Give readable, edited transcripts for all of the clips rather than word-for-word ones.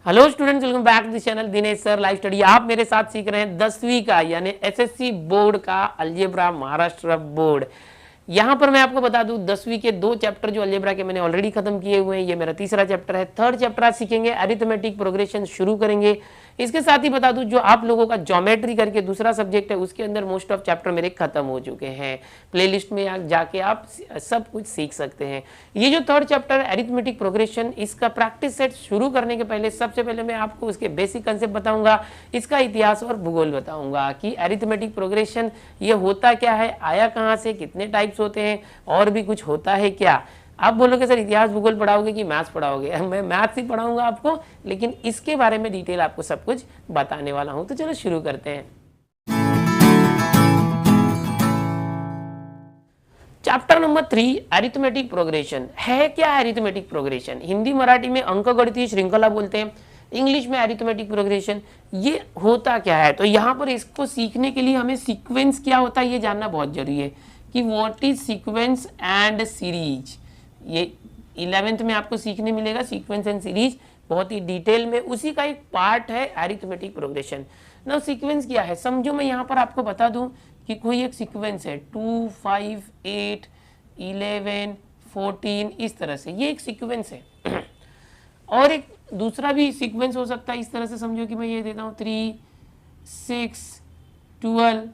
Hello students, welcome back to the channel Dinesh sir live study. आप मेरे साथ सीख रहे हैं 10वीं का यानी एसएससी बोर्ड का अलजेब्रा महाराष्ट्र बोर्ड। यहाँ पर मैं आपको बता दूं 10वीं के 2 चैप्टर जो अलजेब्रा के मैंने ऑलरेडी खत्म किए हुए हैं। ये मेरा तीसरा चैप्टर है। थर्ड चैप्टर आज सीखेंगे, अरिथमेटिक प्रोग्रेशन शुरू करेंगे। इसके साथ ही बता दूं जो आप लोगों का ज्योमेट्री करके दूसरा सब्जेक्ट है उसके अंदर मोस्ट ऑफ चैप्टर मेरे खत्म हो चुके हैं। प्लेलिस्ट में जाके आप सब कुछ सीख सकते हैं। ये जो थर्ड चैप्टर है अरिथमेटिक प्रोग्रेशन, इसका प्रैक्टिस सेट शुरू करने के पहले सबसे पहले मैं आपको उसके बेसिक कंसेप्ट बताऊंगा, इसका इतिहास और भूगोल बताऊंगा कि अरिथमेटिक प्रोग्रेशन ये होता क्या है, आया कहाँ से, कितने टाइप्स होते हैं और भी कुछ होता है क्या। आप बोलोगे सर इतिहास भूगोल पढ़ाओगे कि मैथ्स पढ़ाओगे? मैं मैथ्स ही पढ़ाऊंगा आपको, लेकिन इसके बारे में डिटेल आपको सब कुछ बताने वाला हूं। तो चलो शुरू करते हैं। Chapter number 3 arithmetic progression. है क्या अरिथमेटिक प्रोग्रेशन? हिंदी मराठी में अंकगणितीय श्रृंखला बोलते हैं, इंग्लिश में अरिथमेटिक प्रोग्रेशन। ये होता क्या है? तो यहाँ पर इसको सीखने के लिए हमें सीक्वेंस क्या होता है ये जानना बहुत जरूरी है कि what is sequence and series. ये 11th में आपको सीखने मिलेगा सीक्वेंस एंड सीरीज बहुत ही डिटेल में, उसी का एक पार्ट है अरिथमेटिक प्रोग्रेशन। ना सीक्वेंस क्या है समझो, मैं यहाँ पर आपको बता दूं कि कोई एक सीक्वेंस है 2, 5, 8, 11, 14 इस तरह से, ये एक सीक्वेंस है। और एक दूसरा भी सीक्वेंस हो सकता है, इस तरह से समझो कि मैं ये देता हूँ 3, 6, 12,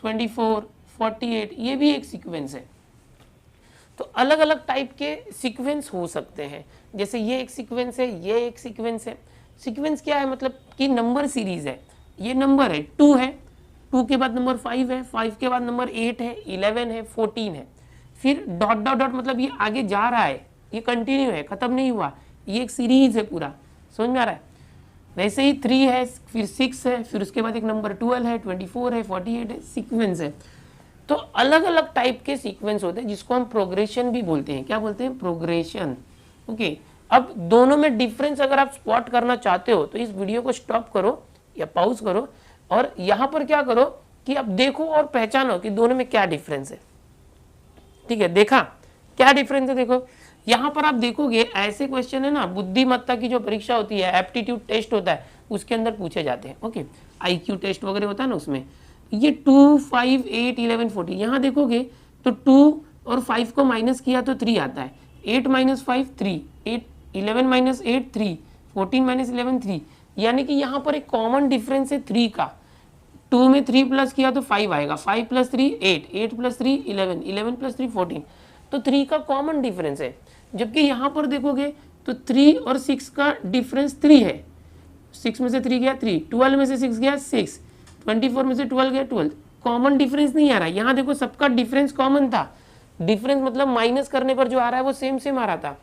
24, 48, ये भी एक सीक्वेंस है। तो अलग अलग टाइप के सीक्वेंस हो सकते हैं। जैसे ये एक सीक्वेंस है, ये एक सीक्वेंस है। सीक्वेंस क्या है? मतलब कि नंबर सीरीज है। ये नंबर है 2 है, 2 के बाद नंबर 5 है, 5 के बाद नंबर 8 है, 11 है, 14 है। फिर डॉट डॉट डॉट मतलब ये आगे जा रहा है, ये कंटिन्यू है, खत्म नहीं हुआ, ये एक सीरीज है पूरा। समझ में आ रहा है? वैसे ही 3 है, फिर 6 है, फिर उसके बाद एक नंबर 12 है, 24 है, 48 है, सीक्वेंस है। तो अलग अलग टाइप के सीक्वेंस होते हैं जिसको हम प्रोग्रेशन भी बोलते हैं। क्या बोलते हैं? प्रोग्रेशन। ओके, अब दोनों में डिफरेंस अगर आप स्पॉट करना चाहते हो तो इस वीडियो को स्टॉप करो या पॉज करो और यहां पर क्या करो कि अब देखो और पहचानो कि दोनों में क्या डिफरेंस है। ठीक है, देखा क्या डिफरेंस है? देखो यहां पर आप देखोगे ऐसे क्वेश्चन है ना, बुद्धिमत्ता की जो परीक्षा होती है, एप्टीट्यूड टेस्ट होता है, उसके अंदर पूछे जाते हैं। ओके, IQ टेस्ट वगैरह होता है ना, उसमें ये 2, 5, 8, 11, 14 यहाँ देखोगे तो 2 और 5 को माइनस किया तो 3 आता है। 8 - 5 3, 8 11 - 8 3, 14 - 11 3, यानी कि यहाँ पर एक कॉमन डिफरेंस है 3 का। 2 में 3 प्लस किया तो 5 आएगा, 5 + 3 8, 8 + 3 11, 11 + 3 14, तो 3 का कॉमन डिफरेंस है। जबकि यहाँ पर देखोगे तो 3 और 6 का डिफरेंस 3 है। 6 में से 3 गया 3, 12 में से 6 गया 6, 24 में से 12 गया 12, कॉमन डिफरेंस नहीं आ रहा है। यहाँ देखो सबका डिफरेंस कॉमन था। डिफरेंस मतलब माइनस करने पर जो आ रहा है वो सेम सेम आ रहा था,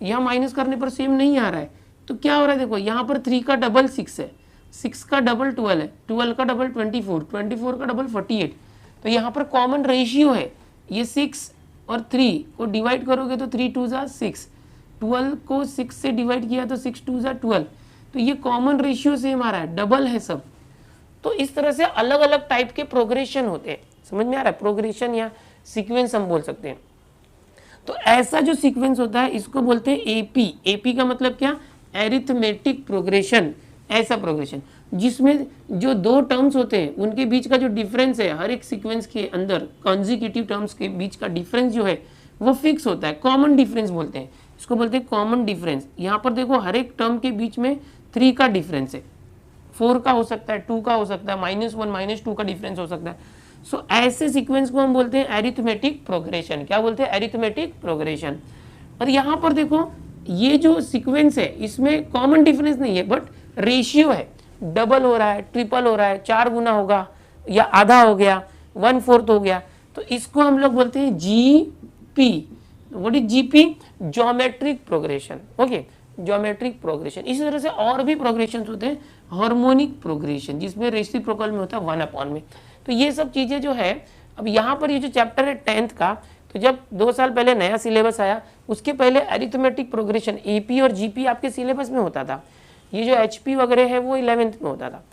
यहाँ माइनस करने पर सेम नहीं आ रहा है। तो क्या हो रहा है? देखो यहाँ पर 3 का डबल 6 है, 6 का डबल 12 है, 12 का डबल 24, 24 का डबल 48। तो यहाँ पर कॉमन रेशियो है। ये 6 और 3 को डिवाइड करोगे तो 3 2 = 6, 12 को 6 से डिवाइड किया तो 6 2 = 12। तो ये कॉमन रेशियो सेम आ रहा है, डबल है सब। तो इस तरह से अलग अलग टाइप के प्रोग्रेशन होते हैं। समझ में आ रहा है? प्रोग्रेशन या सीक्वेंस हम बोल सकते हैं। तो ऐसा जो सीक्वेंस होता है इसको बोलते हैं एपी। एपी का मतलब क्या? Arithmetic progression. ऐसा प्रोग्रेशन जिसमें जो 2 टर्म्स होते हैं उनके बीच का जो डिफरेंस है, हर एक सीक्वेंस के अंदर कॉन्जिक्यूटिव टर्म्स के बीच का डिफरेंस जो है वो फिक्स होता है। कॉमन डिफरेंस बोलते हैं इसको, बोलते हैं कॉमन डिफरेंस। यहाँ पर देखो हर एक टर्म के बीच में 3 का डिफरेंस है, 4 का हो सकता है, 2 का हो सकता है, -1 -2 का डिफरेंस हो सकता है। सो ऐसे सीक्वेंस को हम बोलते हैं एरिथमेटिक प्रोग्रेशन। क्या बोलते हैं? Arithmetic progression. और यहाँ पर देखो ये जो सीक्वेंस है इसमें कॉमन डिफरेंस नहीं है बट रेशियो है, डबल हो रहा है, ट्रिपल हो रहा है, 4 गुना होगा या आधा हो गया, 1/4 हो गया। तो इसको हम लोग बोलते हैं GP। What is GP? Geometric progression. Okay, geometric progression. इसी तरह से और भी प्रोग्रेशन होते हैं, हार्मोनिक प्रोग्रेशन जिसमें रेसिप्रोकल में होता है 1/में। तो ये सब चीजें जो है, अब यहाँ पर ये जो चैप्टर है 10th का, तो जब 2 साल पहले नया सिलेबस आया उसके पहले अरिथमेटिक प्रोग्रेशन AP और GP आपके सिलेबस में होता था। ये जो HP वगैरह है वो 11th में होता था।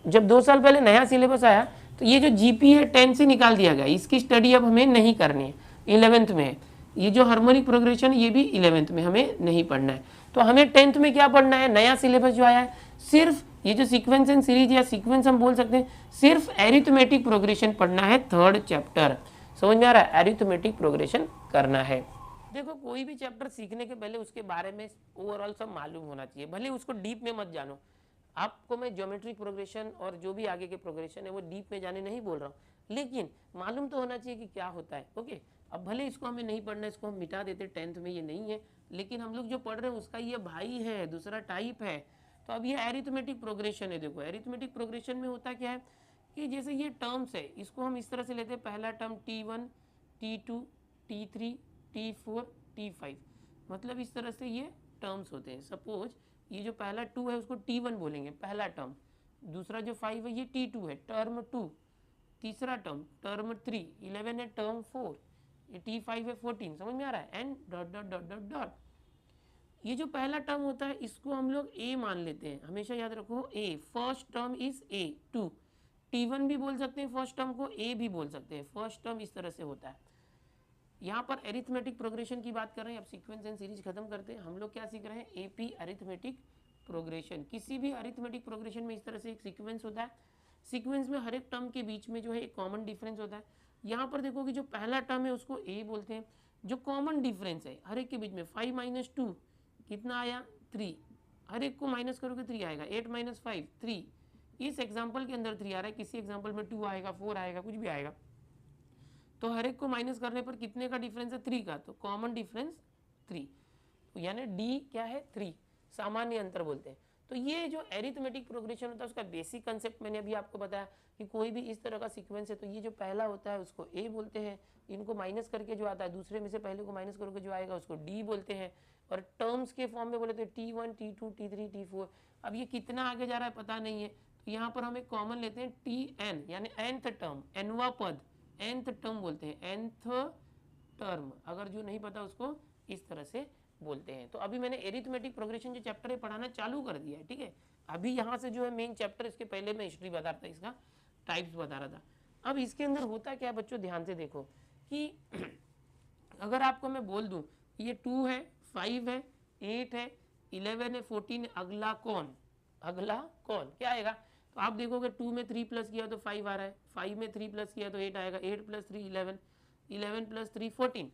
जब 2 साल पहले नया सिलेबस आया तो ये जो GP है 10 से निकाल दिया गया, इसकी स्टडी अब हमें नहीं करनी है, 11th में है। ये जो हार्मोनिक प्रोग्रेशन ये भी 11th में हमें नहीं पढ़ना है। तो हमें 10th में क्या पढ़ना है, नया सिलेबस जो आया है, सिर्फ ये जो सीक्वेंस एंड सीरीज या सीक्वेंस हम बोल सकते हैं, सिर्फ एरिथमेटिक प्रोग्रेशन पढ़ना है, 3rd चैप्टर। समझ में आ रहा है, एरिथमेटिक प्रोग्रेशन करना है। देखो कोई भी चैप्टर सीखने के पहले उसके बारे में ओवरऑल सब मालूम होना चाहिए, भले उसको डीप में मत जानो। आपको मैं ज्योमेट्रिक प्रोग्रेशन और जो भी आगे के प्रोग्रेशन है वो डीप में जाने नहीं बोल रहा हूँ, लेकिन मालूम तो होना चाहिए कि क्या होता है। ओके, अब भले इसको हमें नहीं पढ़ना, इसको हम मिटा देते 10th में, ये नहीं है, लेकिन हम लोग जो पढ़ रहे हैं उसका ये भाई है, दूसरा टाइप है। तो अब ये एरिथमेटिक प्रोग्रेशन है। देखो एरिथमेटिक प्रोग्रेशन में होता क्या है कि जैसे ये टर्म्स है, इसको हम इस तरह से लेते हैं, पहला term T1, T2, T3, T4, T5, मतलब इस तरह से ये टर्म्स होते हैं। सपोज ये जो पहला 2 है उसको T1 बोलेंगे, पहला टर्म, दूसरा जो 5 है ये T2 है, टर्म 2, तीसरा टर्म टर्म 3, 11 है टर्म 4, ये T5 है 14। समझ में आ रहा है, and dot dot dot dot dot. ये जो पहला टर्म होता है इसको हम लोग A मान लेते हैं, हमेशा याद रखो A, first term is A, 2। T1 भी बोल सकते हैं फर्स्ट टर्म को, A भी बोल सकते हैं, फर्स्ट टर्म इस तरह से होता है। यहाँ पर एरिथमेटिक प्रोग्रेशन की बात कर रहे हैं। अब सीक्वेंस एंड सीरीज खत्म करते हैं। हम लोग क्या सीख रहे हैं, एपी अरिथमेटिक प्रोग्रेशन। किसी भी अरिथमेटिक प्रोग्रेशन में इस तरह से एक सीक्वेंस होता है, सीक्वेंस में हर एक टर्म के बीच में जो है एक कॉमन डिफरेंस होता है। यहाँ पर देखो कि जो पहला टर्म है उसको ए बोलते हैं, जो कॉमन डिफरेंस है हर एक के बीच में, 5 - 2 कितना आया, 3, हर एक को माइनस करोगे 3 आएगा, 8 - 5 3। इस एग्जाम्पल के अंदर 3 आ रहा है, किसी एग्जाम्पल में 2 आएगा, 4 आएगा, कुछ भी आएगा। तो हर एक को माइनस करने पर कितने का डिफरेंस है, 3 का, तो कॉमन डिफरेंस 3, यानी डी क्या है, 3, सामान्य अंतर बोलते हैं। तो ये जो एरिथमेटिक प्रोग्रेशन होता है उसका बेसिक कंसेप्ट मैंने अभी आपको बताया कि कोई भी इस तरह का सीक्वेंस है तो ये जो पहला होता है उसको ए बोलते हैं, इनको माइनस करके जो आता है दूसरे में से पहले को माइनस करके जो आएगा उसको डी बोलते हैं, और टर्म्स के फॉर्म में बोले तो T1, T2, T3, T4। अब ये कितना आगे जा रहा है पता नहीं है, तो यहाँ पर हम एक कॉमन लेते हैं Tn, यानी nth टर्म, nवा पद, nth टर्म बोलते हैं, nth टर्म। अगर जो नहीं पता उसको इस तरह से बोलते हैं। तो अभी मैंने एरिथमेटिक प्रोग्रेशन जो चैप्टर है पढ़ाना चालू कर दिया है, ठीक है। अभी यहाँ से जो है मेन चैप्टर, इसके पहले मैं हिस्ट्री बता रहा था, इसका टाइप्स बता रहा था। अब इसके अंदर होता क्या है बच्चों, ध्यान से देखो कि अगर आपको मैं बोल दूं ये 2 है, 5 है, 8 है, 11 है, 14 है, अगला कौन, अगला कौन क्या आएगा, तो आप देखोगे 2 में 3 प्लस किया तो 5 आ रहा है, 5 में 3 प्लस किया तो 8 आएगा, 8 + 3 11, 11 + 3 14।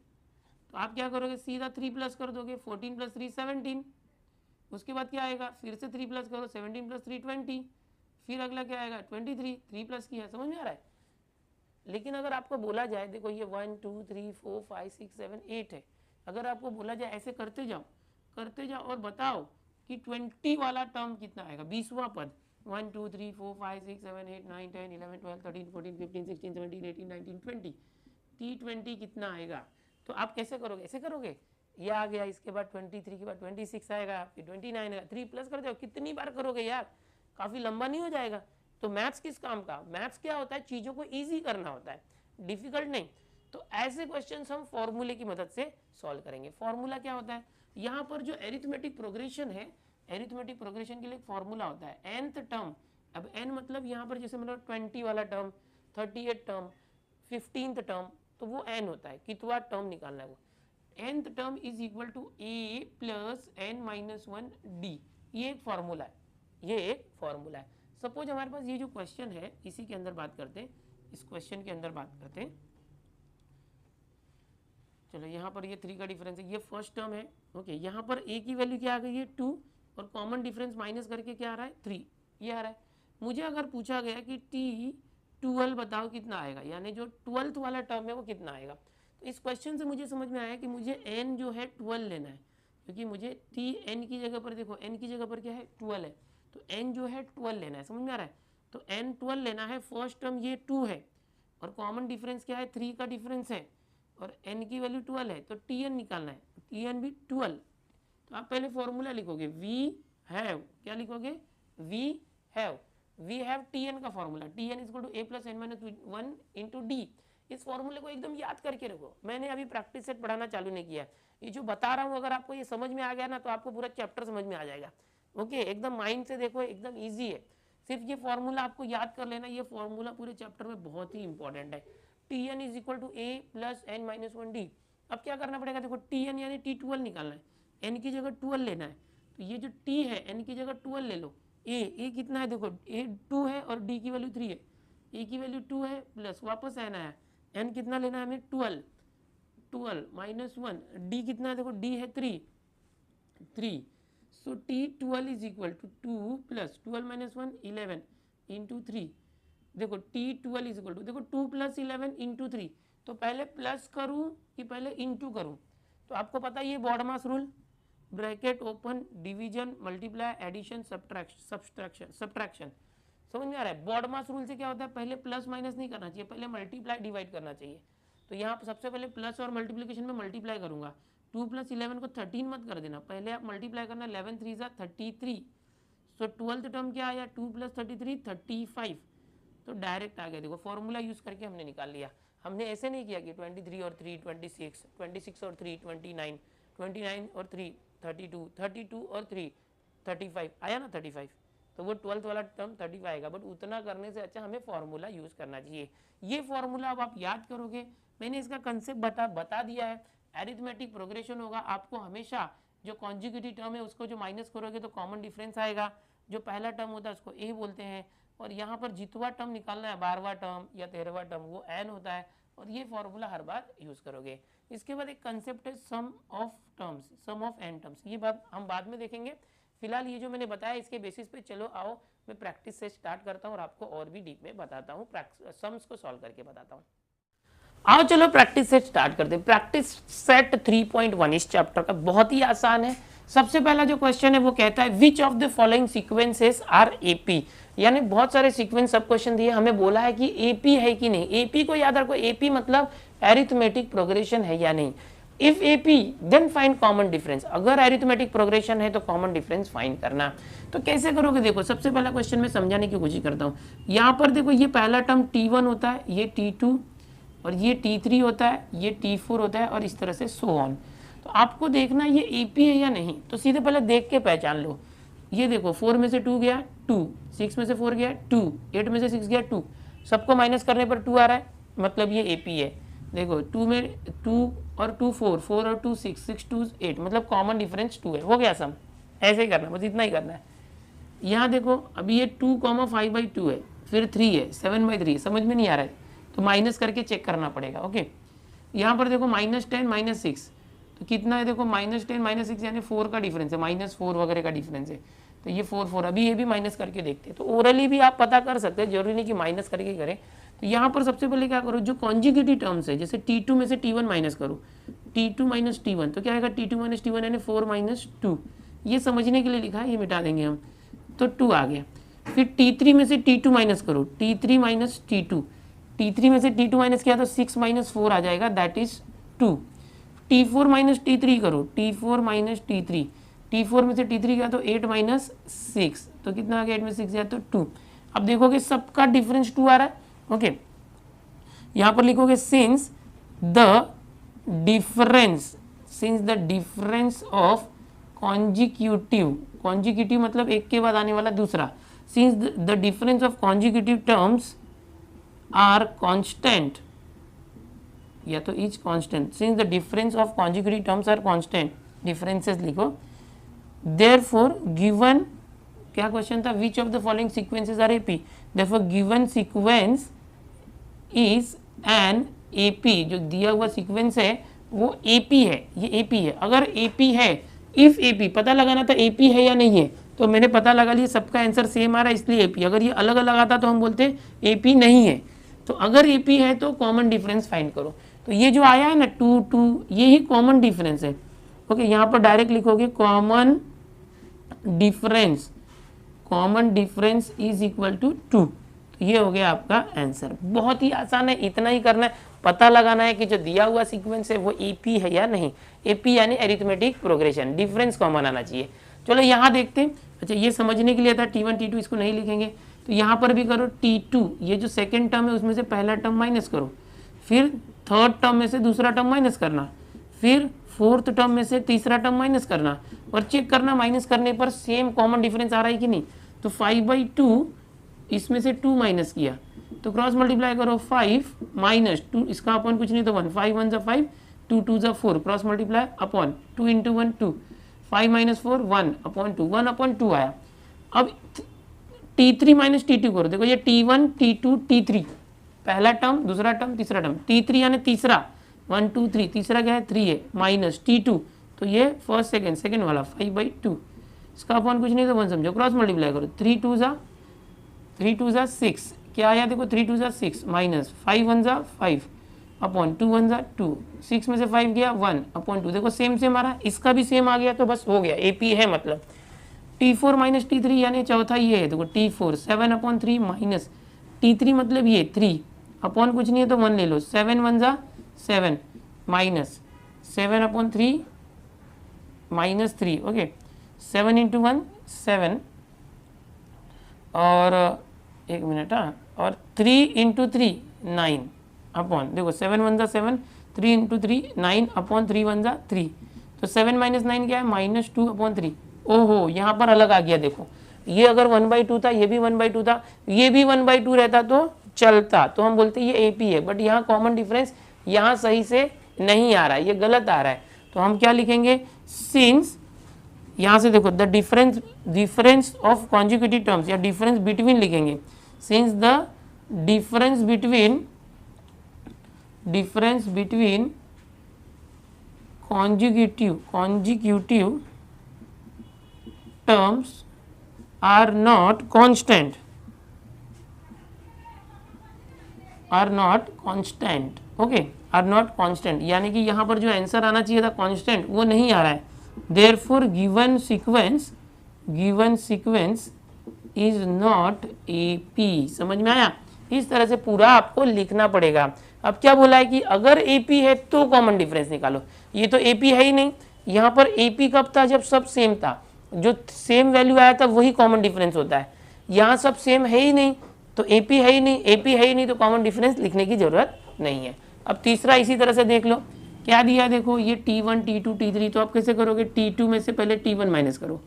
तो आप क्या करोगे, सीधा 3 प्लस कर दोगे, 14 + 3 17। उसके बाद क्या आएगा, फिर से 3 प्लस करो, 17 + 3 20, फिर अगला क्या आएगा 23, 3 प्लस किया। समझ में आ रहा है। लेकिन अगर आपको बोला जाए, देखो ये 1 2 3 4 5 6 7 8 है, अगर आपको बोला जाए ऐसे करते जाओ और बताओ कि 20 वाला टर्म कितना आएगा, 20वां पद, 1 2 3 4 5 6 7 8 9 10 11 12 13 14 15 16 17 18 19 20, T20 कितना आएगा। तो आप कैसे करोगे, ऐसे करोगे, ये आ गया, इसके बाद 23 के बाद 26 आएगा, फिर 29 आएगा, 3 प्लस कर जाओ। कितनी बार करोगे यार, काफ़ी लंबा नहीं हो जाएगा। तो मैथ्स किस काम का, मैथ्स क्या होता है, चीज़ों को ईजी करना होता है, डिफिकल्ट नहीं। तो ऐसे क्वेश्चंस हम फॉर्मूले की मदद से सॉल्व करेंगे। फॉर्मूला क्या होता है, यहाँ पर जो एरिथमेटिक प्रोग्रेशन है, एरिथमेटिक प्रोग्रेशन के लिए एक फॉर्मूला होता है, nth टर्म। अब n मतलब यहाँ पर जैसे मतलब 20 वाला टर्म, 38 टर्म, 15th टर्म, तो वो n होता है, कितवा टर्म निकालना है वो। nth term is equal to a + n - 1 d, ये एक फॉर्मूला है, ये एक फॉर्मूला है। सपोज हमारे पास ये जो क्वेश्चन है इसी के अंदर बात करते हैं, इस क्वेश्चन के अंदर बात करते हैं। चलो यहाँ पर ये 3 का डिफरेंस है, ये फर्स्ट टर्म है। ओके, यहाँ पर a की वैल्यू क्या आ गई है 2, और कॉमन डिफरेंस माइनस करके क्या आ रहा है 3, ये आ रहा है। मुझे अगर पूछा गया कि T12 बताओ कितना आएगा, यानी जो 12th वाला टर्म है वो कितना आएगा, तो इस क्वेश्चन से मुझे समझ में आया कि मुझे n जो है 12 लेना है, क्योंकि मुझे Tn की जगह पर, देखो n की जगह पर क्या है 12 है, तो n जो है 12 लेना है। समझ में आ रहा है, तो n 12 लेना है। फर्स्ट टर्म ये 2 है और कॉमन डिफरेंस क्या है 3 का डिफरेंस है, और n की वैल्यू 12 है, तो Tn निकालना है, Tn भी 12। तो आप पहले फॉर्मूला लिखोगे, वी हैव, क्या लिखोगे, वी हैव Tn का formula, Tn = a + n - 1 × d। इस फॉर्मूले को एकदम याद करके रखो। मैंने अभी प्रैक्टिस सेट पढ़ाना चालू नहीं किया, ये जो बता रहा हूँ अगर आपको ये समझ में आ गया ना तो आपको पूरा चैप्टर समझ में आ जाएगा। ओके, एकदम माइंड से देखो, एकदम ईजी है। सिर्फ ये फॉर्मूला आपको याद कर लेना, ये फॉर्मूला पूरे चैप्टर में बहुत ही इंपॉर्टेंट है। Tn = a + n - 1 d। अब क्या करना पड़ेगा, देखो Tn यानी T12 निकालना है, n की जगह 12 लेना है, तो ये जो t है n की जगह 12 ले लो। a कितना है देखो, a 2 है और d की वैल्यू 3 है, a की वैल्यू 2 है प्लस वापस n आया, n कितना लेना है हमें 12 माइनस 1, d कितना है देखो, d है 3, so t12 is equal to 2 plus 12 minus 1 11 into 3, देखो t12 इज इक्वल टू, देखो 2 प्लस 11 इंटू 3, तो पहले प्लस करूँ कि पहले इंटू करूँ? तो आपको पता है ये BODMAS rule, bracket open, division, multiply, addition, subtraction, समझ में आ रहा है? बॉडमास रूल से क्या होता है, पहले प्लस माइनस नहीं करना चाहिए, पहले मल्टीप्लाई डिवाइड करना चाहिए। तो यहाँ सबसे पहले प्लस और मल्टीप्लिकेशन में मल्टीप्लाई करूंगा, 2 प्लस 11 को 13 मत कर देना, पहले आप मल्टीप्लाई करना, 11 3 जा 33, सो 12th टर्म क्या आया, 2 प्लस 33 35, तो डायरेक्ट आ गया। देखो फॉर्मूला यूज करके हमने निकाल लिया, हमने ऐसे नहीं किया कि 23 और 3 26, 26 और 3 29, 29 और 3 32, 32 और 3 35, आया ना 35, तो वो 12th वाला टर्म 35 आएगा। बट उतना करने से अच्छा हमें फॉर्मूला यूज करना चाहिए। ये फॉर्मूला अब आप याद करोगे, मैंने इसका कंसेप्ट बता दिया है। एरिथमेटिक प्रोग्रेशन होगा, आपको हमेशा जो कॉन्जुगेटिव टर्म है उसको जो माइनस करोगे तो कॉमन डिफरेंस आएगा, जो पहला टर्म होता है उसको ए बोलते हैं, और यहाँ पर जितवा टर्म निकालना है 12वां टर्म या 13वां टर्म वो एन होता है, और ये फॉर्मूला हर बार यूज करोगे। इसके बाद एक कंसेप्ट है sum of terms, sum of n terms, ये बात हम बाद में देखेंगे। फिलहाल ये जो मैंने बताया इसके बेसिस पे चलो आओ मैं प्रैक्टिस से स्टार्ट करता हूँ और आपको और भी डीप में बताता हूँ, सम्स को सॉल्व करके बताता हूँ। आओ चलो प्रैक्टिस सेट स्टार्ट करते हैं। प्रैक्टिस सेट 3.1 इस चैप्टर का बहुत ही आसान है। सबसे पहला जो क्वेश्चन है वो कहता है which of the following sequences are AP, यानी बहुत सारे सीक्वेंस सब क्वेश्चन दिए, हमें बोला है कि एपी है कि नहीं। एपी को याद रखो, एपी मतलब एरिथमेटिक प्रोग्रेशन है या नहीं। If AP then find common difference, अगर एरिथमेटिक प्रोग्रेशन है तो कॉमन डिफरेंस फाइंड करना। तो कैसे करोगे, देखो सबसे पहला क्वेश्चन में समझाने की कोशिश करता हूँ। यहाँ पर देखो ये पहला टर्म t1 होता है, ये t2 और ये t3 होता है, ये t4 होता है और इस तरह से सो ऑन। तो आपको देखना ये एपी है या नहीं, तो सीधे पहले देख के पहचान लो। ये देखो 4 में से 2 गया 2, 6 में से 4 गया 2, 8 में से 6 गया 2, सबको माइनस करने पर 2 आ रहा है, मतलब ये एपी है। देखो 2 में 2 और 2 4, 4 और 2 6, 6 2 8, मतलब कॉमन डिफरेंस 2 है। हो गया सम, ऐसे ही करना, बस इतना ही करना है। यहाँ देखो अभी ये 2, 5/2 है, फिर 3 है, 7/3, समझ में नहीं आ रहा है तो माइनस करके चेक करना पड़ेगा। ओके, यहाँ पर देखो -10 -6, तो कितना है देखो -10 -6 यानी 4 का डिफरेंस है, -4 वगैरह का डिफरेंस है, तो ये 4 4, अभी ये भी माइनस करके देखते हैं। तो ओरली भी आप पता कर सकते हैं, जरूरी नहीं कि माइनस करके करें। तो यहाँ पर सबसे पहले क्या करो, जो कॉन्जुगेटिव टर्म्स है, जैसे t2 में से t1 माइनस करो, t2 - t1, तो क्या आएगा t2 - t1 यानी 4 - 2, ये समझने के लिए लिखा है, ये मिटा देंगे हम, तो 2 आ गया। फिर t3 में से t2 माइनस करो, t3 - t2, t3 में से t2 माइनस किया तो 6 - 4 आ जाएगा, दैट इज 2। t4 - t3 करो, t4 - t3, t4 में से t3 गया तो 8 - 6, तो कितना आ गया, 8 में 6 गया तो 2। अब देखोगे सबका डिफरेंस 2 आ रहा है। ओके, यहाँ पर लिखोगे since the difference of consecutive मतलब एक के बाद आने वाला दूसरा, since the difference of consecutive terms are constant, या तो is constant, since the difference of conjugative terms are constant, differences लिखो, देयरफॉर गिवन, क्या क्वेश्चन था, which of the following sequences are AP, therefore given sequence is an AP, जो दिया हुआ sequence है वो एपी है, ये एपी है। अगर एपी है, इफ एपी पता लगाना था एपी है या नहीं है, तो मैंने पता लगा लिया, सबका आंसर सेम आ रहा है इसलिए एपी। अगर ये अलग अलग आता तो हम बोलते एपी नहीं है। तो अगर एपी है तो कॉमन डिफरेंस फाइंड करो, तो ये जो आया है ना 2 2, ये ही कॉमन डिफरेंस है। ओके, यहाँ पर डायरेक्ट लिखोगे common difference is equal to 2, तो ये हो गया आपका आंसर। बहुत ही आसान है, इतना ही करना है, पता लगाना है कि जो दिया हुआ सीक्वेंस है वो एपी है या नहीं। एपी यानी एरिथमेटिक प्रोग्रेशन, डिफरेंस कॉमन आना चाहिए। चलो यहाँ देखते हैं। अच्छा, ये समझने के लिए था t1 t2, इसको नहीं लिखेंगे, तो यहाँ पर भी करो t2, ये जो सेकेंड टर्म है उसमें से पहला टर्म माइनस करो, फिर थर्ड टर्म में से दूसरा टर्म माइनस करना, फिर फोर्थ टर्म में से तीसरा टर्म माइनस करना, और चेक करना माइनस करने पर सेम कॉमन डिफरेंस आ रहा है कि नहीं। तो 5/2 इसमें से 2 माइनस किया तो क्रॉस मल्टीप्लाई करो, 5 - 2, इसका अपन कुछ नहीं तो 1, 5 1 5, 2 2 4, क्रॉस मल्टीप्लाई अपॉन 2 × 1 2, 5 माइनस 4 1/2, 1/2 आया। अब T3 माइनस T2 करो, देखो ये T1 T2 T3, पहला टर्म, दूसरा टर्म, तीसरा टर्म, T3 यानी तीसरा, 1 2 3, तीसरा क्या है 3 है, माइनस T2, तो ये फर्स्ट सेकेंड वाला 5/2, इसका अपॉन कुछ नहीं तो 1 समझो, क्रॉस मल्टीप्लाई करो, 3 2 जा 6, क्या आया देखो 3 2 जा 6, माइनस 5 1 जा 5 अपॉन 2 1 जा 2, 6 में से 5 गया 1/2, देखो सेम आ रहा है, इसका भी सेम आ गया तो बस हो गया, AP है मतलब। T4 माइनस T3 यानी चौथा ये है, देखो T4 7/3 माइनस T3 मतलब ये 3 अपॉन कुछ नहीं है तो 1 ले लो, 7 1 जा 7 माइनस 7/3 माइनस 3, ओके, 7 × 1 7 और एक मिनट, हाँ, और 3 × 3 9 अपॉन, देखो 7 1 जा 7, 3 × 3 9/3 1 जा 3, तो 7 माइनस 9 क्या है -2/3। ओहो, यहाँ पर अलग आ गया, देखो ये अगर 1/2 था, ये भी 1/2 था, ये भी 1/2 रहता तो चलता, तो हम बोलते ये AP है, बट यहाँ कॉमन डिफरेंस यहाँ सही से नहीं आ रहा है, ये गलत आ रहा है, तो हम क्या लिखेंगे, सिंस, यहाँ से देखो the difference of conjugative terms या डिफरेंस बिटवीन लिखेंगे, since the difference between conjugative terms are not constant, okay, are not constant, यानी कि यहाँ पर जो आंसर आना चाहिए था कांस्टेंट वो नहीं आ रहा है, therefore given sequence is not AP। समझ में आया? इस तरह से पूरा आपको लिखना पड़ेगा। अब क्या बोला है कि अगर AP है तो कॉमन डिफरेंस निकालो, ये तो AP है ही नहीं, यहाँ पर AP कब था, जब सब सेम था, जो सेम वैल्यू आया था वही कॉमन डिफरेंस होता है, यहाँ सब सेम है ही नहीं तो AP है ही नहीं, तो कॉमन डिफरेंस लिखने की जरूरत नहीं है। अब तीसरा इसी तरह से देख लो, क्या दिया देखो, ये T1 T2 T3, तो आप कैसे करोगे, T2 में से पहले T1 माइनस करो,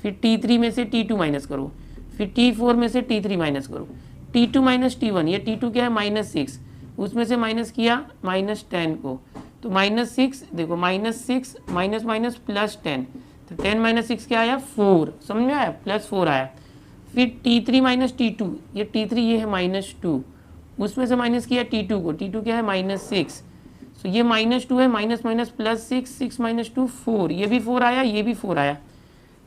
फिर T3 में से T2 माइनस करो, फिर T4 में से T3 माइनस करो, T2 माइनस T1, ये T2 क्या है -6, उसमें से माइनस किया -10 को, तो -6, देखो -6 माइनस माइनस +10, तो 10 - 6 क्या आया 4, समझ में आया, +4 आया। फिर T3 माइनस T2, ये T3 ये है -2, उसमें से माइनस किया T2 को, T2 क्या है -6, तो ये -2 है, माइनस माइनस +6, 6 - 2 4, ये भी 4 आया, ये भी 4 आया।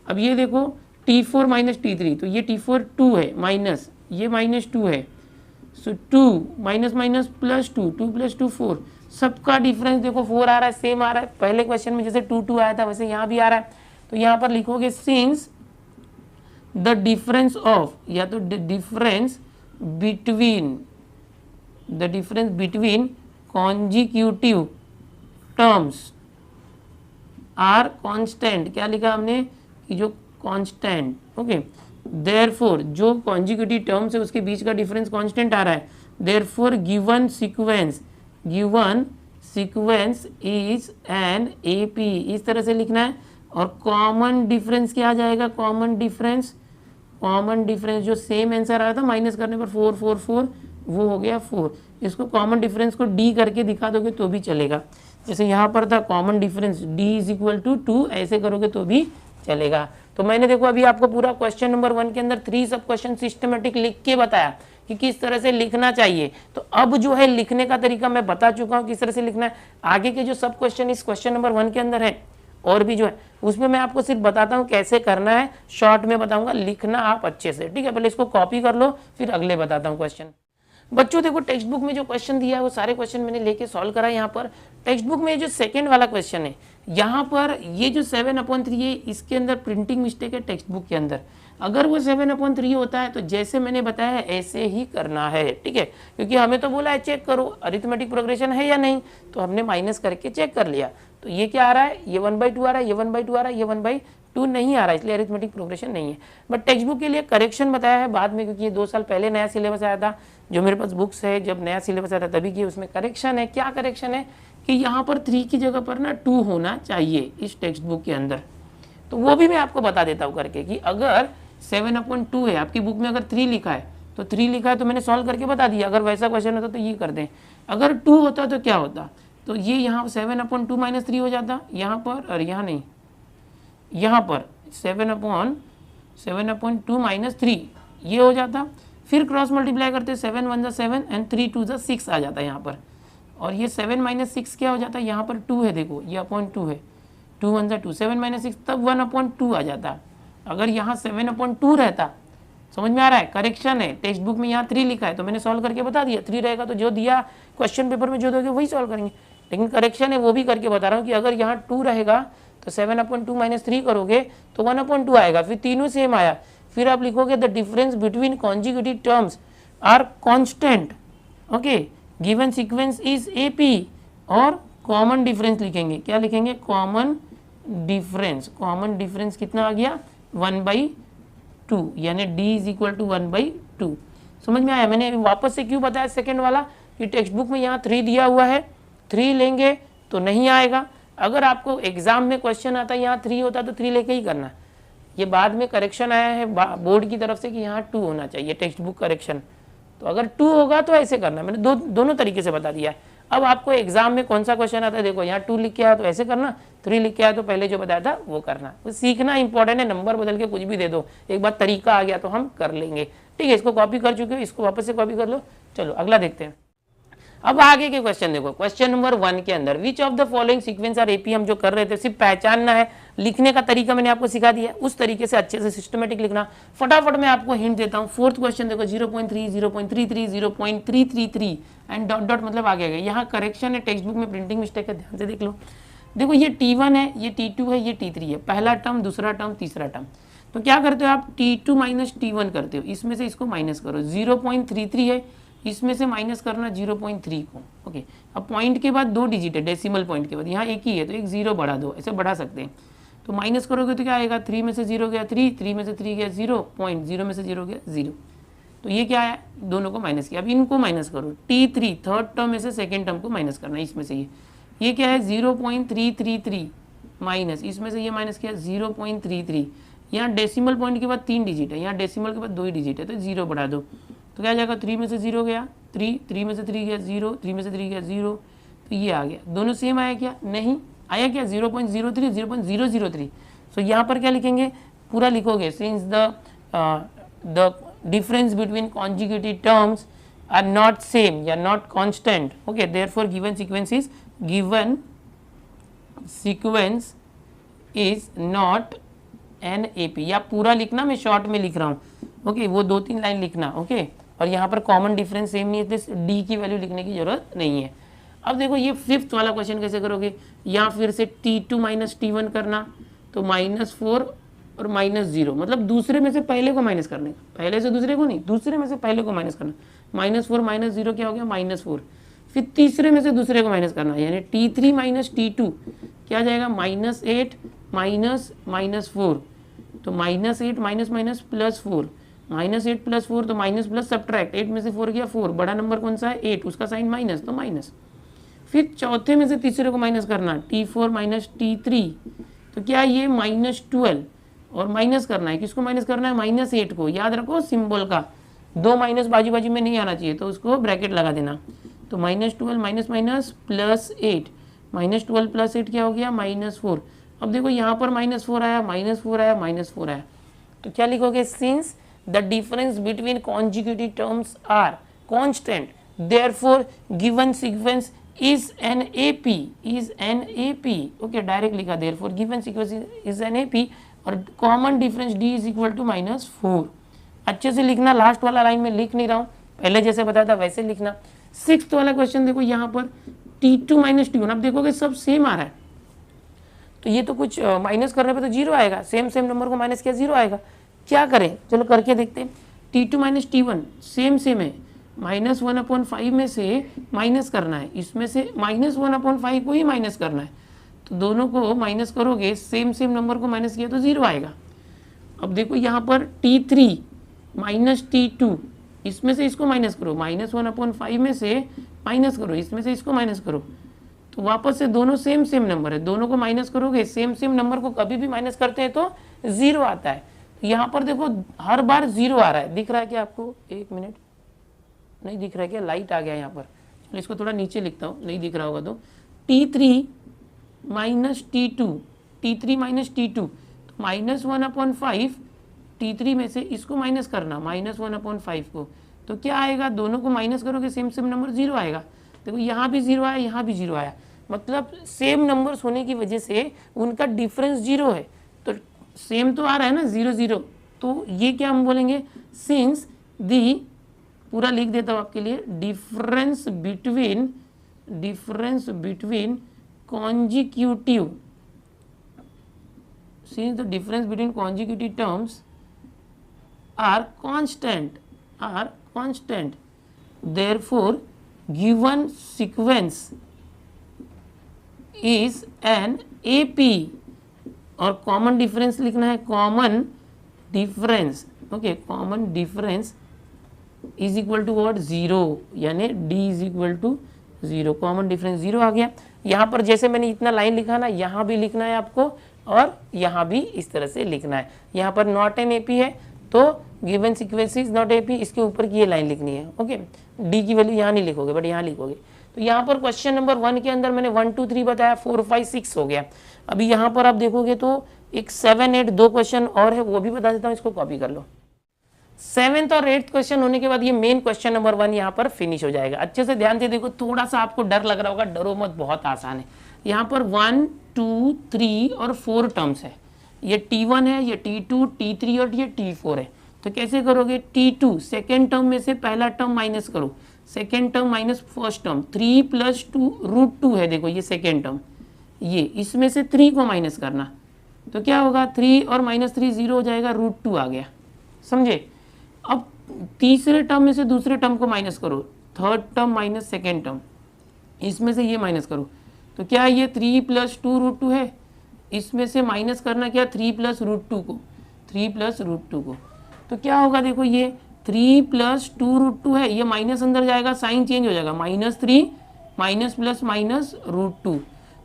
अब ये देखो T4 माइनस T3, तो ये T4 2 है माइनस, ये -2 है, सो 2 माइनस माइनस +2, 2 + 2 4, सबका डिफरेंस देखो 4 आ रहा है, सेम आ रहा है, पहले क्वेश्चन में जैसे 2 2 आया था वैसे यहाँ भी आ रहा है, तो यहाँ पर लिखोगे सिंस द डिफरेंस ऑफ, या तो difference between consecutive terms are constant, क्या लिखा हमने कि जो कांस्टेंट, ओके, देयरफॉर जो कॉन्जिक्यूटिव टर्म्स है उसके बीच का डिफरेंस कांस्टेंट आ रहा है, therefore given sequence is an AP, इस तरह से लिखना है। और कॉमन डिफरेंस क्या आ जाएगा, कॉमन डिफरेंस जो सेम आंसर आया था माइनस करने पर 4 4 4, वो हो गया 4, इसको कॉमन डिफरेंस को D करके दिखा दोगे तो भी चलेगा, जैसे यहाँ पर था कॉमन डिफरेंस D = 2, ऐसे करोगे तो भी चलेगा। तो मैंने देखो अभी आपको पूरा क्वेश्चन नंबर 1 के अंदर 3 सब क्वेश्चन सिस्टमेटिक लिख के बताया कि किस तरह से लिखना चाहिए। तो अब जो है लिखने का तरीका मैं बता चुका हूँ किस तरह से लिखना है। आगे के जो सब क्वेश्चन इस क्वेश्चन नंबर 1 के अंदर है और भी जो है उसमें मैं आपको सिर्फ बताता हूँ कैसे करना है, शॉर्ट में बताऊंगा, लिखना आप अच्छे से, ठीक है। पहले इसको कॉपी कर लो फिर अगले बताता हूँ क्वेश्चन। बच्चों देखो टेक्स्ट बुक में जो क्वेश्चन दिया है वो सारे क्वेश्चन मैंने लेके सॉल्व करा। यहाँ पर टेक्स्ट बुक में जो सेकंड वाला क्वेश्चन है, यहाँ पर ये जो 7/3 है इसके अंदर प्रिंटिंग मिस्टेक है टेक्स्ट बुक के अंदर। अगर वो 7/3 होता है तो जैसे मैंने बताया है ऐसे ही करना है, ठीक है, क्योंकि हमें तो बोला है चेक करो अरिथमेटिक प्रोग्रेशन है या नहीं, तो हमने माइनस करके चेक कर लिया। तो ये क्या आ रहा है, ये 1/2 आ रहा है, ये 1/2 आ रहा है, ये 1/2 नहीं आ रहा है, इसलिए अरिथमेटिक प्रोग्रेशन नहीं है। बट टेक्स्ट बुक के लिए करेक्शन बताया है बाद में, क्योंकि ये 2 साल पहले नया सिलेबस आया था, जो मेरे पास बुक्स है जब नया सिलेबस आया था तभी की, उसमें करेक्शन है। क्या करेक्शन है कि यहाँ पर 3 की जगह पर ना 2 होना चाहिए इस टेक्स्ट बुक के अंदर। तो वो भी मैं आपको बता देता हूँ करके कि अगर 7/2 है आपकी बुक में, अगर 3 लिखा है तो 3 लिखा है तो मैंने सॉल्व करके बता दिया। अगर वैसा क्वेश्चन होता तो ये कर दें, अगर 2 होता तो क्या होता, तो ये यहाँ 7/2 - 3 हो जाता यहाँ पर, और यहाँ नहीं, यहाँ पर 7/2 माइनस 3 ये हो जाता, फिर क्रॉस मल्टीप्लाई करते 7 1 7 एंड 3 2 6 आ जाता है यहाँ पर, और ये 7 माइनस 6 क्या हो जाता है, यहाँ पर 2 है, देखो ये अपॉन 2 है, 2 1 2 7 माइनस 6 तब 1/2 आ जाता। अगर यहाँ 7/2 रहता, समझ में आ रहा है, करेक्शन है, टेक्स्ट बुक में यहाँ 3 लिखा है तो मैंने सॉल्व करके बता दिया, 3 रहेगा तो जो दिया क्वेश्चन पेपर में जो दोगे वही सॉल्व करेंगे, लेकिन करेक्शन है वो भी करके बता रहा हूँ कि अगर यहाँ 2 रहेगा तो 7/2 माइनस 3 करोगे तो 1/2 आएगा, फिर तीनों सेम आया, फिर आप लिखोगे the difference between consecutive terms are constant, okay, given sequence is AP, और कॉमन डिफरेंस लिखेंगे, क्या लिखेंगे, कॉमन डिफरेंस कितना आ गया 1/2, यानी d इज इक्वल टू 1/2। समझ में आया, मैंने वापस से क्यों बताया सेकंड वाला, कि टेक्स्ट बुक में यहाँ 3 दिया हुआ है, 3 लेंगे तो नहीं आएगा, अगर आपको एग्जाम में क्वेश्चन आता है यहाँ 3 होता तो 3 लेके ही करना, ये बाद में करेक्शन आया है बोर्ड की तरफ से कि यहाँ 2 होना चाहिए टेक्स्ट बुक करेक्शन, तो अगर 2 होगा तो ऐसे करना, मैंने दोनों तरीके से बता दिया है। अब आपको एग्जाम में कौन सा क्वेश्चन आता है, देखो यहाँ 2 लिख के आया तो ऐसे करना, 3 लिख के आया तो पहले जो बताया था वो करना, वो सीखना इंपॉर्टेंट है, नंबर बदल के कुछ भी दे दो, एक बार तरीका आ गया तो हम कर लेंगे, ठीक है। इसको कॉपी कर चुके हो, इसको वापस से कॉपी कर लो। चलो अगला देखते हैं। अब आगे के क्वेश्चन देखो, क्वेश्चन नंबर 1 के अंदर which of the following sequence are AP, हम जो कर रहे थे सिर्फ पहचानना है, लिखने का तरीका मैंने आपको सिखा दिया है, उस तरीके से अच्छे से सिस्टमेटिक लिखना। फटाफट मैं आपको हिंट देता हूँ, 4th क्वेश्चन देखो 0.3 0.33 0.333 एंड डॉट डॉट मतलब आगे गए, यहाँ करेक्शन है, टेक्स्ट बुक में प्रिंटिंग मिस्टेक है, ध्यान से देख लो। देखो ये T1 है, ये T2 है, ये T3 है, पहला टर्म, दूसरा टर्म, तीसरा टर्म, तो क्या करते हो आप T2 माइनस T1 करते हो, इसमें से इसको माइनस करो, 0.33 है, इसमें से माइनस करना 0.3 को, ओके। अब पॉइंट के बाद 2 डिजिट है, डेसिमल पॉइंट के बाद, यहाँ एक ही है तो एक 0 बढ़ा दो, ऐसे बढ़ा सकते हैं, तो माइनस करोगे तो क्या आएगा, 3 में से 0 गया 3, 3 में से 3 गया 0, पॉइंट 0 में से 0 गया 0, तो ये क्या है, दोनों को माइनस किया। अब इनको माइनस करो, T3 थर्ड टर्म में से सेकेंड टर्म को माइनस करना, इसमें से ये क्या है 0.333 माइनस, इसमें से ये माइनस किया 0.33, यहाँ डेसिमल पॉइंट के बाद 3 डिजिट है, यहाँ डेसिमल के बाद 2 ही डिजिट है तो 0 बढ़ा दो, तो क्या जाएगा 3 में से 0 गया 3, 3 में से 3 गया 0, 3 में से 3 गया 0, तो ये आ गया। दोनों सेम आया क्या, नहीं आया क्या, 0.03 0.003, तो यहाँ पर क्या लिखेंगे, पूरा लिखोगे, since the difference between consecutive terms are not same या not constant, okay, therefore given sequence is not an AP, या पूरा लिखना, मैं शॉर्ट में लिख रहा हूँ, ओके, वो 2-3 लाइन लिखना, ओके। और यहाँ पर कॉमन डिफरेंस सेम नहीं है तो डी की वैल्यू लिखने की जरूरत नहीं है। अब देखो ये 5th वाला क्वेश्चन कैसे करोगे, यहाँ फिर से T2 माइनस T1 करना, तो -4 और -0, मतलब दूसरे में से पहले को माइनस करने, पहले से दूसरे को नहीं, दूसरे में से पहले को माइनस करना, -4 -0 क्या हो गया -4, फिर तीसरे में से दूसरे को माइनस करना, यानी T3 माइनस T2 क्या जाएगा -8 माइनस -4, तो -8 माइनस माइनस +4, -8 + 4 तो माइनस प्लस सब्ट्रैक्ट, 8 में से 4 गया 4, बड़ा नंबर कौन सा है 8, उसका साइन माइनस तो माइनस, फिर चौथे में से तीसरे को माइनस करना, T4 माइनस T3, तो क्या ये -12, और माइनस करना है, किसको माइनस करना है -8 को, याद रखो सिंबल का, 2 माइनस बाजू बाजू में नहीं आना चाहिए तो उसको ब्रैकेट लगा देना, तो -12 माइनस माइनस +8, -12 + 8 क्या हो गया -4। अब देखो यहाँ पर -4 आया, -4 आया, -4 आया, तो क्या लिखोगे, since the difference between consecutive terms are constant therefore given sequence is an AP, okay, direct लिखा, therefore given sequence is an AP, और common difference d is equal to -4। अच्छे से लिखना, लास्ट वाला लाइन में लिख नहीं रहा हूँ, पहले जैसे बताया था वैसे लिखना। 6th वाला क्वेश्चन देखो, यहाँ पर T2 माइनस T1, अब देखोगे सब सेम आ रहा है, तो ये तो कुछ माइनस करने पे तो 0 आएगा, सेम नंबर को माइनस किया 0 आएगा, क्या करें, चलो करके देखते हैं। T2 माइनस T1 सेम है, -1/5 में से माइनस करना है, इसमें से -1/5 को ही माइनस करना है, तो दोनों को माइनस करोगे, सेम नंबर को माइनस किया तो 0 आएगा। अब देखो यहाँ पर T3 माइनस T2, इसमें से इसको माइनस करो, -1/5 में से माइनस करो, इसमें से इसको माइनस करो, तो वापस से दोनों सेम नंबर है, दोनों को माइनस करोगे, सेम नंबर को कभी भी माइनस करते हैं तो 0 आता है। तो यहाँ पर देखो हर बार 0 आ रहा है, दिख रहा है क्या आपको, एक मिनट, नहीं दिख रहा है क्या, लाइट आ गया यहाँ पर, चलो इसको थोड़ा नीचे लिखता हूँ, नहीं दिख रहा होगा तो T3 minus T2, T3 minus T2, -1/5 T3 में से इसको माइनस करना, -1/5 को, तो क्या आएगा, दोनों को माइनस करोगे सेम सेम नंबर 0 आएगा। देखो यहाँ भी 0 आया, यहाँ भी 0 आया, मतलब सेम नंबर्स होने की वजह से उनका डिफरेंस 0 है, तो सेम तो आ रहा है ना 0 0, तो ये क्या हम बोलेंगे, सिंस दी, पूरा लिख देता हूँ आपके लिए, difference between consecutive, since the difference between consecutive terms are constant, therefore given sequence is an AP, और कॉमन डिफरेंस लिखना है, common difference, okay, common difference is equal to what, 0, यानी D is equal to 0, common difference 0 आ गया। यहाँ पर जैसे मैंने इतना लाइन लिखा ना, यहाँ भी लिखना है आपको, और यहाँ भी इस तरह से लिखना है। यहाँ पर नॉट एन AP है, तो given sequence is not AP, इसके ऊपर की ये लाइन लिखनी है, ओके। D की वैल्यू यहाँ नहीं लिखोगे, बट यहाँ लिखोगे। तो यहाँ पर क्वेश्चन नंबर 1 के अंदर मैंने 1 2 3 बताया, 4 5 6 हो गया। अभी यहाँ पर आप देखोगे तो एक 7 8 2 क्वेश्चन और है, वो भी बता देता हूँ, इसको कॉपी कर लो। 7th और 8th क्वेश्चन होने के बाद ये मेन क्वेश्चन नंबर 1 यहाँ पर फिनिश हो जाएगा। अच्छे से ध्यान से देखो, थोड़ा सा आपको डर लग रहा होगा, डरो मत, बहुत आसान है। यहाँ पर 1 2 3 और 4 टर्म्स है, ये T1 है, ये T2 T3 और ये T4 है। तो कैसे करोगे, T2 सेकेंड टर्म में से पहला टर्म माइनस करो, second term minus first term, 3 + 2 √2 है, देखो ये सेकेंड टर्म, ये इसमें से 3 को माइनस करना, तो क्या होगा, 3 और -3 0 हो जाएगा, √2 आ गया, समझे। अब तीसरे टर्म में से दूसरे टर्म को माइनस करो, third term minus second term, इसमें से ये माइनस करो, तो क्या ये 3 + 2 √2 है, इसमें से माइनस करना क्या, 3 + √2 को, 3 + √2 को, तो क्या होगा, देखो ये 3 + 2 √2 है, ये माइनस अंदर जाएगा, साइन चेंज हो जाएगा, -3 माइनस प्लस माइनस √2,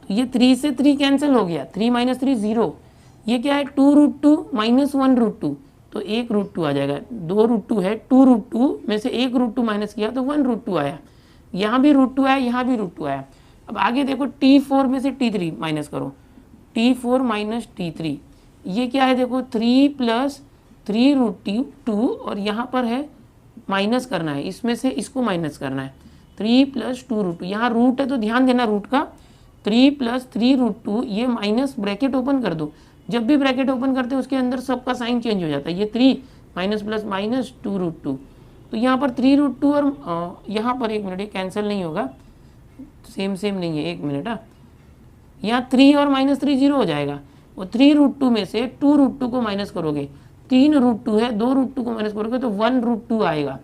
तो ये 3 से 3 कैंसिल हो गया, 3 - 3 0, ये क्या है, 2 √2 -1 √2, तो 1 √2 आ जाएगा, 2 √2 है, 2 √2 में से 1 √2 माइनस किया तो 1 √2 आया, यहाँ भी √2 आया, यहाँ भी √2 आया। अब आगे देखो, T4 में से T3 माइनस करो, T4 - T3, ये क्या है, देखो 3 + 3 √2, और यहाँ पर है माइनस करना है, इसमें से इसको माइनस करना है, 3 + 2 √2, यहाँ रूट है तो ध्यान देना रूट का, 3 + 3 √2, ये माइनस ब्रैकेट ओपन कर दो, जब भी ब्रैकेट ओपन करते हैं उसके अंदर सबका साइन चेंज हो जाता है, ये 3 माइनस प्लस माइनस 2 √2, तो यहाँ पर 3 √2 और यहाँ पर 1 मिनट, ये कैंसिल नहीं होगा, सेम नहीं है, 1 मिनट, यहाँ 3 और -3 0 हो जाएगा, और 3 √2 में से 2 √2 को माइनस करोगे, 3 √2 है, 2 √2 को माइनस करोगे तो 1 √2 आएगा,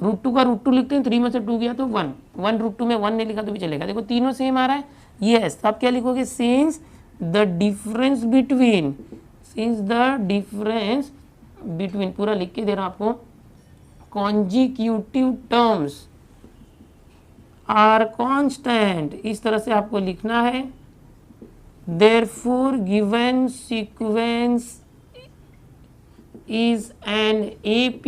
√2 का √2 लिखते हैं, 3 में से 2 गया तो 1, 1 √2 में 1 नहीं लिखा तो भी चलेगा, देखो तीनों सेम आ रहा है, यस, तो आप क्या लिखोगे, सिंस द डिफरेंस बिटवीन, पूरा लिख के दे रहा हूं आपको, कॉन्जिक्यूटिव टर्म्स आर कांस्टेंट, इस तरह से आपको लिखना है, therefore given sequence is an AP,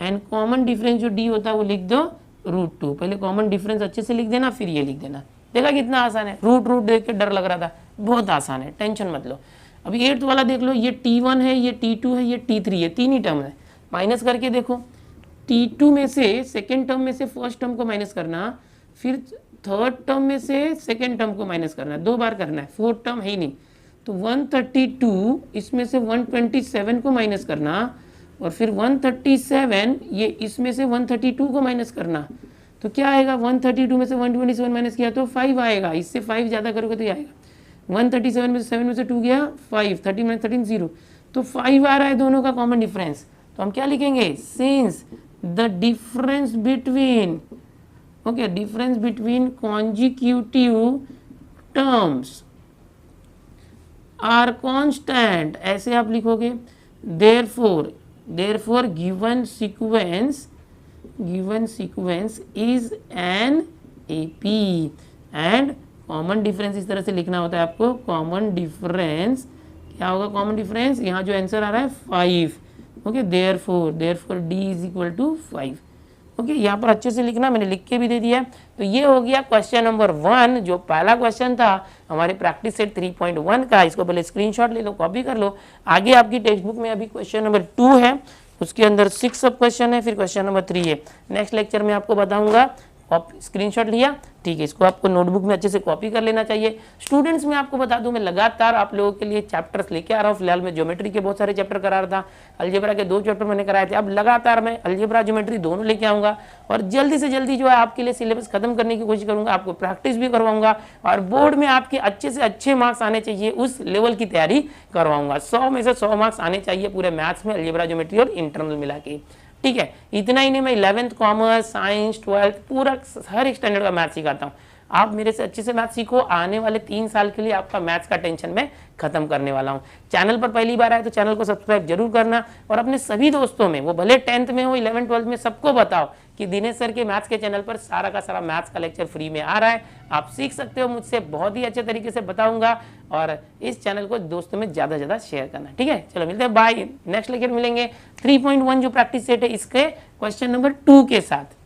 and common difference जो D होता है वो लिख दो √2, पहले कॉमन डिफरेंस अच्छे से लिख देना, फिर ये लिख देना, देखा कितना आसान है, रूट देख के डर लग रहा था, बहुत आसान है, टेंशन मत लो। अभी 8th वाला देख लो, ये T1 है, ये T2 है, ये T3 है, 3 ही टर्म है, माइनस करके देखो, T2 में से सेकेंड टर्म में से फर्स्ट टर्म को माइनस करना, फिर थर्ड टर्म में से सेकेंड टर्म को माइनस करना है, 2 बार करना है, फोर्थ टर्म है ही नहीं, तो 132 इसमें से 127 को माइनस करना, और फिर 137 ये इसमें से 132 को माइनस करना, तो क्या आएगा, 132 में से 127 माइनस किया तो 5 आएगा, इससे 5 ज़्यादा करोगे तो ये आएगा, 137 में से 7 में से 2 गया 5, 13 - 13 0, तो 5 आ रहा है दोनों का कॉमन डिफरेंस, तो हम क्या लिखेंगे, since the difference between consecutive terms are constant, ऐसे आप लिखोगे, therefore given sequence is an AP, and common difference इस तरह से लिखना होता है आपको, कॉमन डिफरेंस क्या होगा, कॉमन डिफरेंस यहाँ जो आंसर आ रहा है 5, okay, therefore D is equal to 5, okay, यहाँ पर अच्छे से लिखना, मैंने लिख के भी दे दिया है। तो ये हो गया क्वेश्चन नंबर 1, जो पहला क्वेश्चन था हमारे प्रैक्टिस सेट 3.1 का। इसको पहले स्क्रीनशॉट ले लो, कॉपी कर लो। आगे आपकी टेक्स्ट बुक में अभी क्वेश्चन नंबर 2 है, उसके अंदर 6 सब क्वेश्चन है, फिर क्वेश्चन नंबर 3 है। नेक्स्ट लेक्चर में आपको बताऊंगा। स्क्रीनशॉट लिया, ठीक है, इसको आपको नोटबुक में अच्छे से कॉपी कर लेना चाहिए। स्टूडेंट्स में आपको बता दूं, मैं लगातार आप लोगों के लिए चैप्टर्स लेके आ रहा हूँ। फिलहाल मैं ज्योमेट्री के बहुत सारे चैप्टर करा रहा था, अलजेब्रा के 2 चैप्टर मैंने कराए थे। अब लगातार मैं अलजेब्रा ज्योमेट्री दोनों लेके आऊँगा और जल्दी से जल्दी जो है आपके लिए सिलेबस खत्म करने की कोशिश करूँगा, आपको प्रैक्टिस भी करवाऊंगा और बोर्ड में आपके अच्छे से अच्छे मार्क्स आने चाहिए, उस लेवल की तैयारी करवाऊंगा। 100 में से 100 मार्क्स आने चाहिए पूरे मैथ्स में, अलजेब्रा ज्योमेट्री और इंटरनल मिला के, ठीक है। इतना ही नहीं, मैं 11th कॉमर्स, साइंस, 12th पूरा हर एक स्टैंडर्ड का मैथ सिखाता हूँ। आप मेरे से अच्छे से मैथ सीखो, आने वाले 3 साल के लिए आपका मैथ्स का टेंशन मैं खत्म करने वाला हूँ। चैनल पर पहली बार आए तो चैनल को सब्सक्राइब जरूर करना और अपने सभी दोस्तों में, वो भले 10th में हो, 11th 12th में, सबको बताओ कि दिनेश सर के मैथ्स के चैनल पर सारा का सारा मैथ्स का लेक्चर फ्री में आ रहा है। आप सीख सकते हो मुझसे, बहुत ही अच्छे तरीके से बताऊंगा और इस चैनल को दोस्तों में ज़्यादा से ज़्यादा शेयर करना, ठीक है। चलो मिलते हैं, बाय। नेक्स्ट लेक्चर मिलेंगे 3.1 जो प्रैक्टिस सेट है इसके क्वेश्चन नंबर 2 के साथ।